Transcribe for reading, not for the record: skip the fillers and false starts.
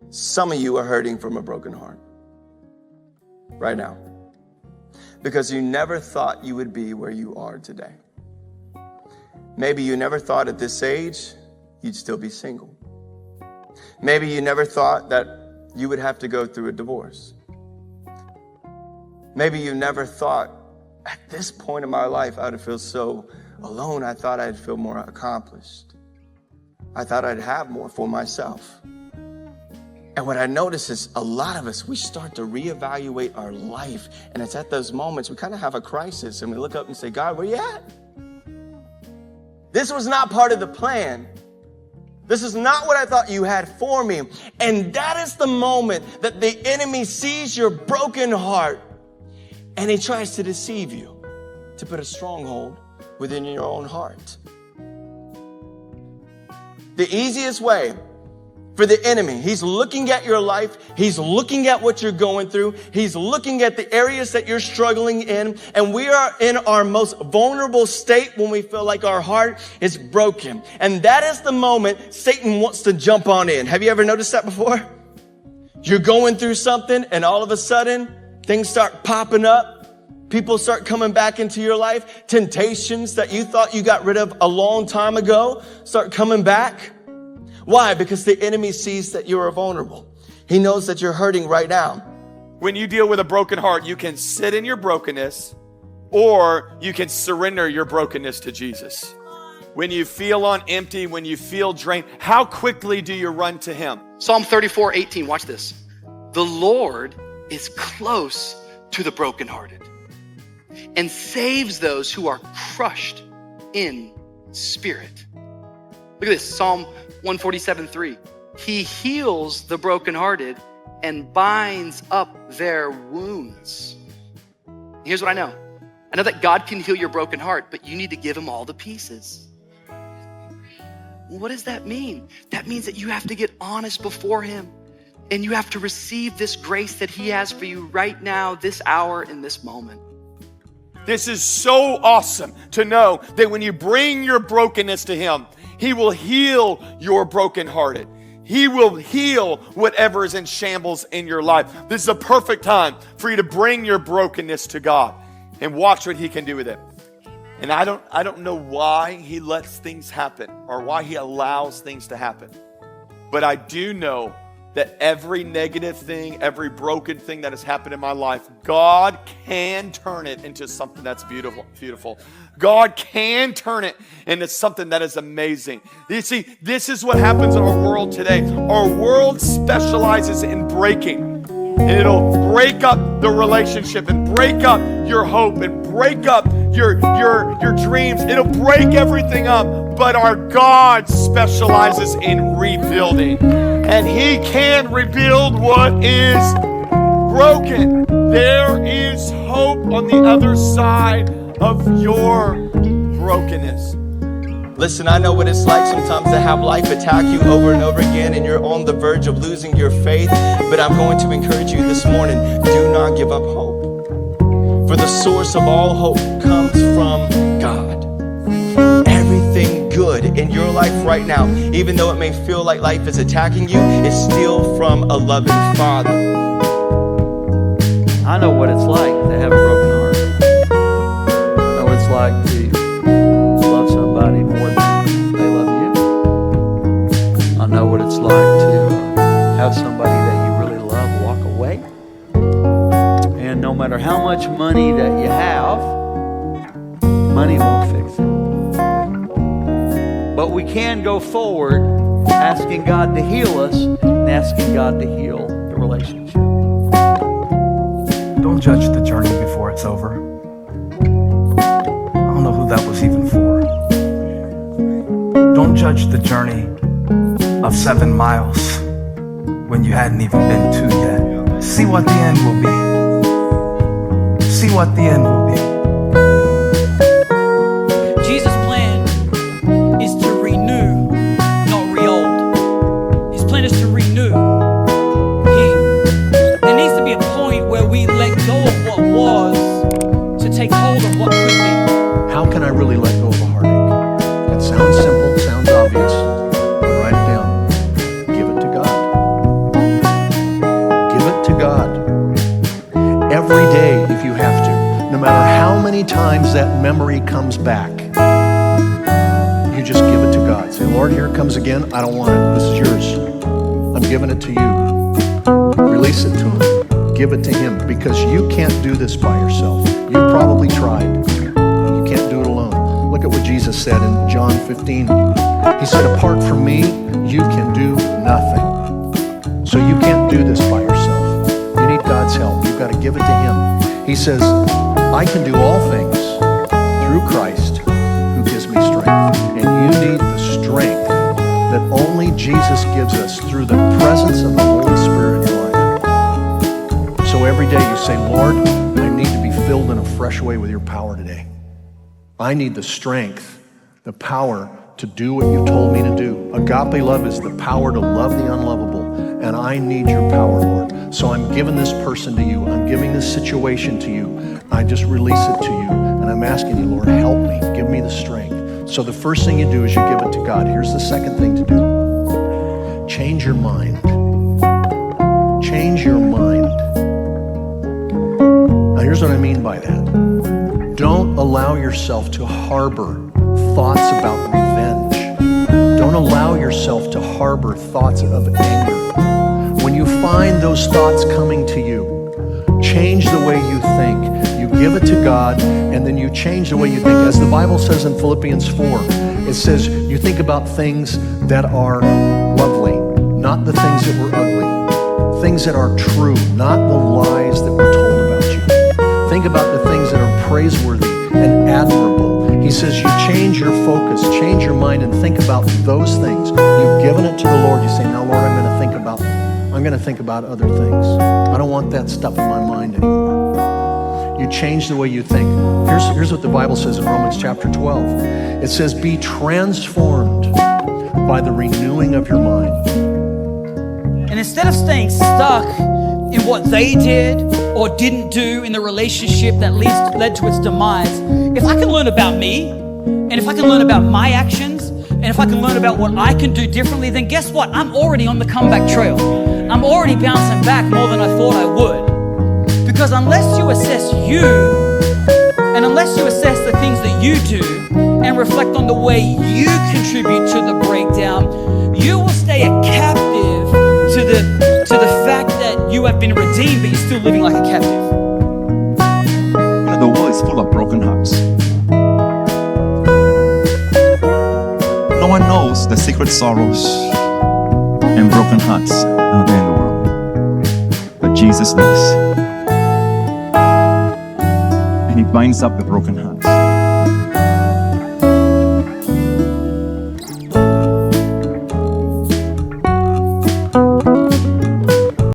Some of you are hurting from a broken heart right now because you never thought you would be where you are today. Maybe you never thought at this age you'd still be single. Maybe you never thought that you would have to go through a divorce. Maybe you never thought, at this point in my life, I would feel so alone. I thought I'd feel more accomplished. I thought I'd have more for myself. And what I notice is a lot of us, we start to reevaluate our life. And it's at those moments we kind of have a crisis and we look up and say, God, where you at? This was not part of the plan. This is not what I thought you had for me. And that is the moment that the enemy sees your broken heart and he tries to deceive you, to put a stronghold within your own heart. The easiest way for the enemy, he's looking at your life, he's looking at what you're going through, he's looking at the areas that you're struggling in, and we are in our most vulnerable state when we feel like our heart is broken. And that is the moment Satan wants to jump on in. Have you ever noticed that before? You're going through something and all of a sudden things start popping up. People start coming back into your life. Temptations that you thought you got rid of a long time ago start coming back. Why? Because the enemy sees that you are vulnerable. He knows that you're hurting right now. When you deal with a broken heart, you can sit in your brokenness or you can surrender your brokenness to Jesus. When you feel on empty, when you feel drained, how quickly do you run to him? Psalm 34:18, watch this. The Lord is close to the brokenhearted and saves those who are crushed in spirit. Look at this, Psalm 147:3. He heals the brokenhearted and binds up their wounds. Here's what I know. I know that God can heal your broken heart, but you need to give him all the pieces. What does that mean? That means that you have to get honest before him and you have to receive this grace that he has for you right now, this hour, in this moment. This is so awesome to know that when you bring your brokenness to him, he will heal your brokenhearted. He will heal whatever is in shambles in your life. This is a perfect time for you to bring your brokenness to God and watch what he can do with it. And I don't know why he lets things happen or why he allows things to happen. But I do know that every negative thing, every broken thing that has happened in my life, God can turn it into something that's beautiful. God can turn it into something that is amazing. You see, this is what happens in our world today. Our world specializes in breaking. And it'll break up the relationship and break up your hope and break up your dreams. It'll break everything up. But our God specializes in rebuilding. And he can rebuild what is broken. There is hope on the other side of your brokenness. Listen, I know what it's like sometimes to have life attack you over and over again and you're on the verge of losing your faith. But I'm going to encourage you this morning, do not give up hope. For the source of all hope comes from God. Everything good in your life right now, even though it may feel like life is attacking you, is still from a loving Father. I know what it's like to have a broken heart. I know what it's like to love somebody more than they love you. I know what it's like to have somebody that you really love walk away. And no matter how much money that you have, money won't fix it. But we can go forward asking God to heal us and asking God to heal the relationship. Don't judge the journey before it's over. I don't know who that was even for. Don't judge the journey of 7 miles when you hadn't even been 2 yet. See what the end will be. See what the end will be. Jesus' plan is to renew, not re-old. His plan is to renew. There needs to be a point where we let go of what was to take hold of what could be. How can I really let go of a heartache? It sounds simple, sounds obvious, but write it down. Give it to God. times that memory comes back, you just give it to God. Say, Lord, here it comes again. I don't want it. This is yours. I'm giving it to you. Release it to him. Give it to him, because you can't do this by yourself. You probably tried. You can't do it alone. Look at what Jesus said in John 15. He said, apart from me, you can do nothing. So you can't do this by yourself. You need God's help. You've got to give it to him. He says, I can do all things through Christ who gives me strength. And you need the strength that only Jesus gives us through the presence of the Holy Spirit in your life. So every day you say, Lord, I need to be filled in a fresh way with your power today. I need the strength, the power to do what you told me to do. Agape love is the power to love the unlovable, and I need your power, Lord. So I'm giving this person to you. I'm giving this situation to you. I just release it to you, and I'm asking you, Lord, help me. Give me the strength. So the first thing you do is you give it to God. Here's the second thing to do. Change your mind. Change your mind. Now here's what I mean by that. Don't allow yourself to harbor thoughts about revenge. Don't allow yourself to harbor thoughts of anger. When you find those thoughts coming to you, change the way you think. You give it to God, and then you change the way you think. As the Bible says in Philippians 4, it says you think about things that are lovely, not the things that were ugly. Things that are true, not the lies that were told about you. Think about the things that are praiseworthy and admirable. He says you change your focus, change your mind, and think about those things. You've given it to the Lord. You say, now Lord, I'm going to think about other things. I don't want that stuff in my mind anymore. You change the way you think. Here's what the Bible says in Romans chapter 12. It says, be transformed by the renewing of your mind. And instead of staying stuck in what they did or didn't do in the relationship that led to its demise, if I can learn about me, and if I can learn about my actions, and if I can learn about what I can do differently, then guess what? I'm already on the comeback trail. I'm already bouncing back more than I thought I would. Because unless you assess you, and unless you assess the things that you do, and reflect on the way you contribute to the breakdown, you will stay a captive to the fact that you have been redeemed, but you're still living like a captive. The world is full of broken hearts. No one knows the secret sorrows and broken hearts out there in the world. But Jesus knows. And he binds up the broken hearts.